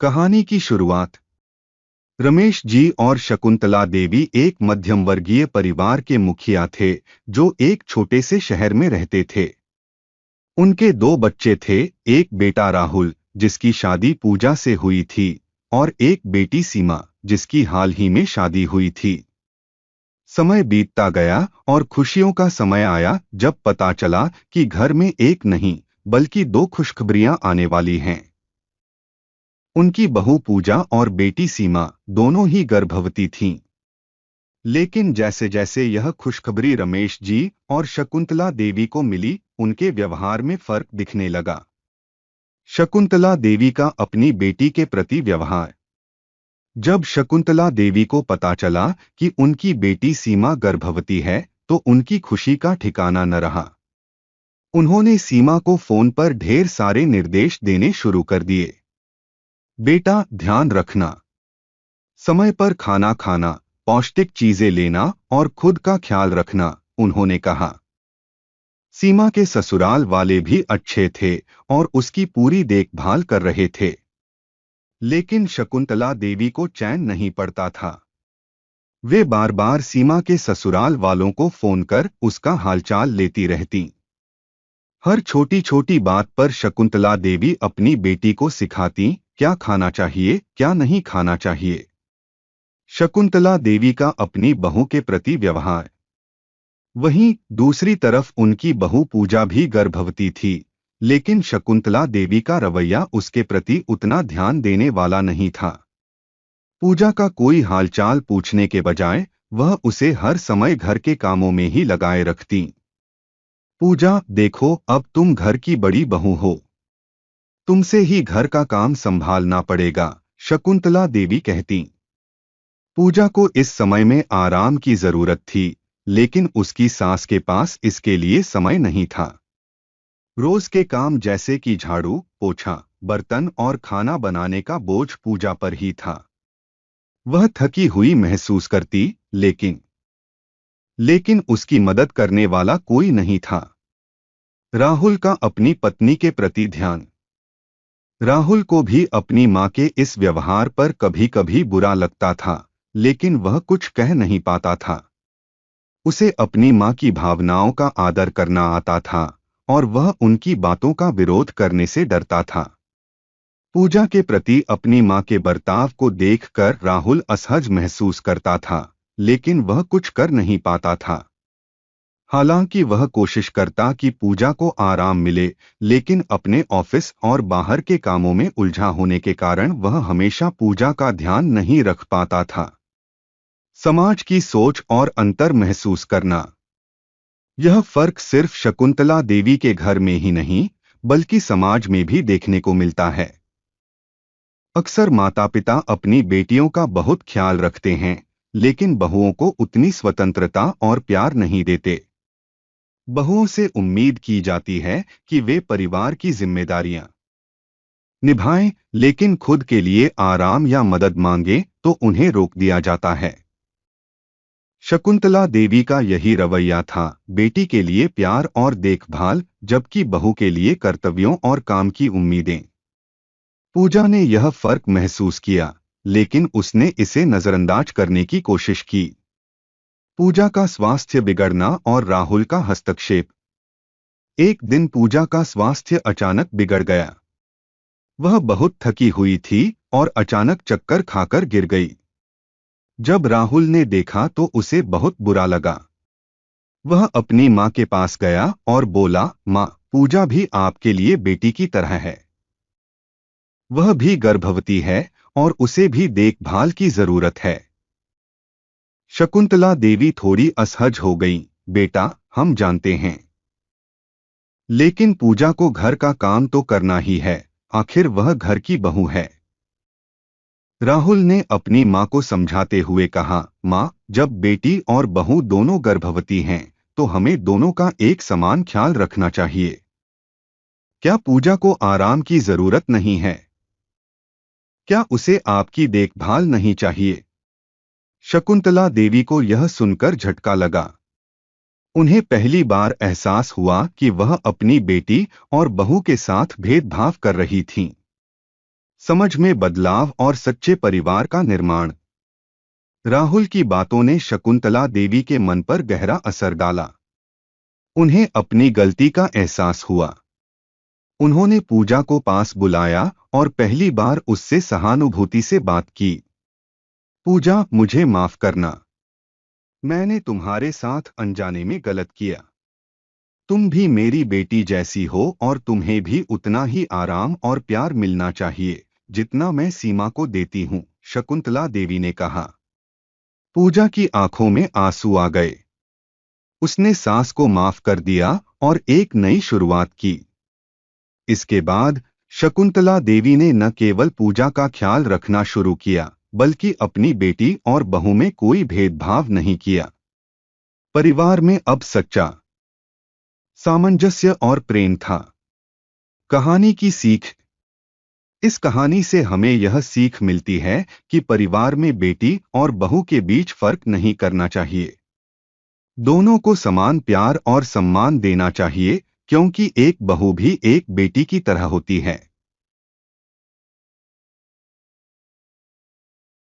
कहानी की शुरुआत। रमेश जी और शकुंतला देवी एक मध्यम वर्गीय परिवार के मुखिया थे जो एक छोटे से शहर में रहते थे। उनके दो बच्चे थे, एक बेटा राहुल जिसकी शादी पूजा से हुई थी और एक बेटी सीमा जिसकी हाल ही में शादी हुई थी। समय बीतता गया और खुशियों का समय आया जब पता चला कि घर में एक नहीं बल्कि दो खुशखबरियां आने वाली हैं। उनकी बहू पूजा और बेटी सीमा दोनों ही गर्भवती थीं। लेकिन जैसे जैसे यह खुशखबरी रमेश जी और शकुंतला देवी को मिली, उनके व्यवहार में फर्क दिखने लगा। शकुंतला देवी का अपनी बेटी के प्रति व्यवहार। जब शकुंतला देवी को पता चला कि उनकी बेटी सीमा गर्भवती है तो उनकी खुशी का ठिकाना न रहा। उन्होंने सीमा को फोन पर ढेर सारे निर्देश देने शुरू कर दिए। बेटा, ध्यान रखना, समय पर खाना खाना, पौष्टिक चीजें लेना और खुद का ख्याल रखना, उन्होंने कहा। सीमा के ससुराल वाले भी अच्छे थे और उसकी पूरी देखभाल कर रहे थे। लेकिन शकुंतला देवी को चैन नहीं पड़ता था। वे बार बार सीमा के ससुराल वालों को फोन कर उसका हालचाल लेती रहती। हर छोटी छोटी बात पर शकुंतला देवी अपनी बेटी को सिखाती, क्या खाना चाहिए, क्या नहीं खाना चाहिए। शकुंतला देवी का अपनी बहू के प्रति व्यवहार। वहीं दूसरी तरफ उनकी बहू पूजा भी गर्भवती थी, लेकिन शकुंतला देवी का रवैया उसके प्रति उतना ध्यान देने वाला नहीं था। पूजा का कोई हालचाल पूछने के बजाय वह उसे हर समय घर के कामों में ही लगाए रखती। पूजा, देखो, अब तुम घर की बड़ी बहू हो, तुमसे ही घर का काम संभालना पड़ेगा, शकुंतला देवी कहती। पूजा को इस समय में आराम की जरूरत थी, लेकिन उसकी सास के पास इसके लिए समय नहीं था। रोज के काम जैसे कि झाड़ू, पोछा, बर्तन और खाना बनाने का बोझ पूजा पर ही था। वह थकी हुई महसूस करती, लेकिन उसकी मदद करने वाला कोई नहीं था। राहुल का अपनी पत्नी के प्रति ध्यान। राहुल को भी अपनी मां के इस व्यवहार पर कभी कभी बुरा लगता था, लेकिन वह कुछ कह नहीं पाता था। उसे अपनी मां की भावनाओं का आदर करना आता था और वह उनकी बातों का विरोध करने से डरता था। पूजा के प्रति अपनी मां के बर्ताव को देखकर राहुल असहज महसूस करता था, लेकिन वह कुछ कर नहीं पाता था। हालांकि वह कोशिश करता कि पूजा को आराम मिले, लेकिन अपने ऑफिस और बाहर के कामों में उलझा होने के कारण वह हमेशा पूजा का ध्यान नहीं रख पाता था। समाज की सोच और अंतर महसूस करना। यह फर्क सिर्फ शकुंतला देवी के घर में ही नहीं बल्कि समाज में भी देखने को मिलता है। अक्सर माता पिता अपनी बेटियों का बहुत ख्याल रखते हैं, लेकिन बहुओं को उतनी स्वतंत्रता और प्यार नहीं देते। बहुओं से उम्मीद की जाती है कि वे परिवार की जिम्मेदारियां निभाएं, लेकिन खुद के लिए आराम या मदद मांगे तो उन्हें रोक दिया जाता है। शकुंतला देवी का यही रवैया था, बेटी के लिए प्यार और देखभाल, जबकि बहू के लिए कर्तव्यों और काम की उम्मीदें। पूजा ने यह फर्क महसूस किया, लेकिन उसने इसे नजरअंदाज करने की कोशिश की। पूजा का स्वास्थ्य बिगड़ना और राहुल का हस्तक्षेप। एक दिन पूजा का स्वास्थ्य अचानक बिगड़ गया। वह बहुत थकी हुई थी और अचानक चक्कर खाकर गिर गई। जब राहुल ने देखा तो उसे बहुत बुरा लगा। वह अपनी मां के पास गया और बोला, मां, पूजा भी आपके लिए बेटी की तरह है। वह भी गर्भवती है और उसे भी देखभाल की जरूरत है। शकुंतला देवी थोड़ी असहज हो गई। बेटा, हम जानते हैं, लेकिन पूजा को घर का काम तो करना ही है, आखिर वह घर की बहू है। राहुल ने अपनी मां को समझाते हुए कहा, मां, जब बेटी और बहू दोनों गर्भवती हैं तो हमें दोनों का एक समान ख्याल रखना चाहिए। क्या पूजा को आराम की जरूरत नहीं है? क्या उसे आपकी देखभाल नहीं चाहिए? शकुंतला देवी को यह सुनकर झटका लगा। उन्हें पहली बार एहसास हुआ कि वह अपनी बेटी और बहू के साथ भेदभाव कर रही थीं। समझ में बदलाव और सच्चे परिवार का निर्माण। राहुल की बातों ने शकुंतला देवी के मन पर गहरा असर डाला। उन्हें अपनी गलती का एहसास हुआ। उन्होंने पूजा को पास बुलाया और पहली बार उससे सहानुभूति से बात की। पूजा, मुझे माफ करना। मैंने तुम्हारे साथ अनजाने में गलत किया। तुम भी मेरी बेटी जैसी हो और तुम्हें भी उतना ही आराम और प्यार मिलना चाहिए जितना मैं सीमा को देती हूँ, शकुंतला देवी ने कहा। पूजा की आंखों में आंसू आ गए। उसने सास को माफ कर दिया और एक नई शुरुआत की। इसके बाद शकुंतला देवी ने न केवल पूजा का ख्याल रखना शुरू किया, बल्कि अपनी बेटी और बहू में कोई भेदभाव नहीं किया। परिवार में अब सच्चा सामंजस्य और प्रेम था। कहानी की सीख। इस कहानी से हमें यह सीख मिलती है कि परिवार में बेटी और बहू के बीच फर्क नहीं करना चाहिए। दोनों को समान प्यार और सम्मान देना चाहिए, क्योंकि एक बहू भी एक बेटी की तरह होती है।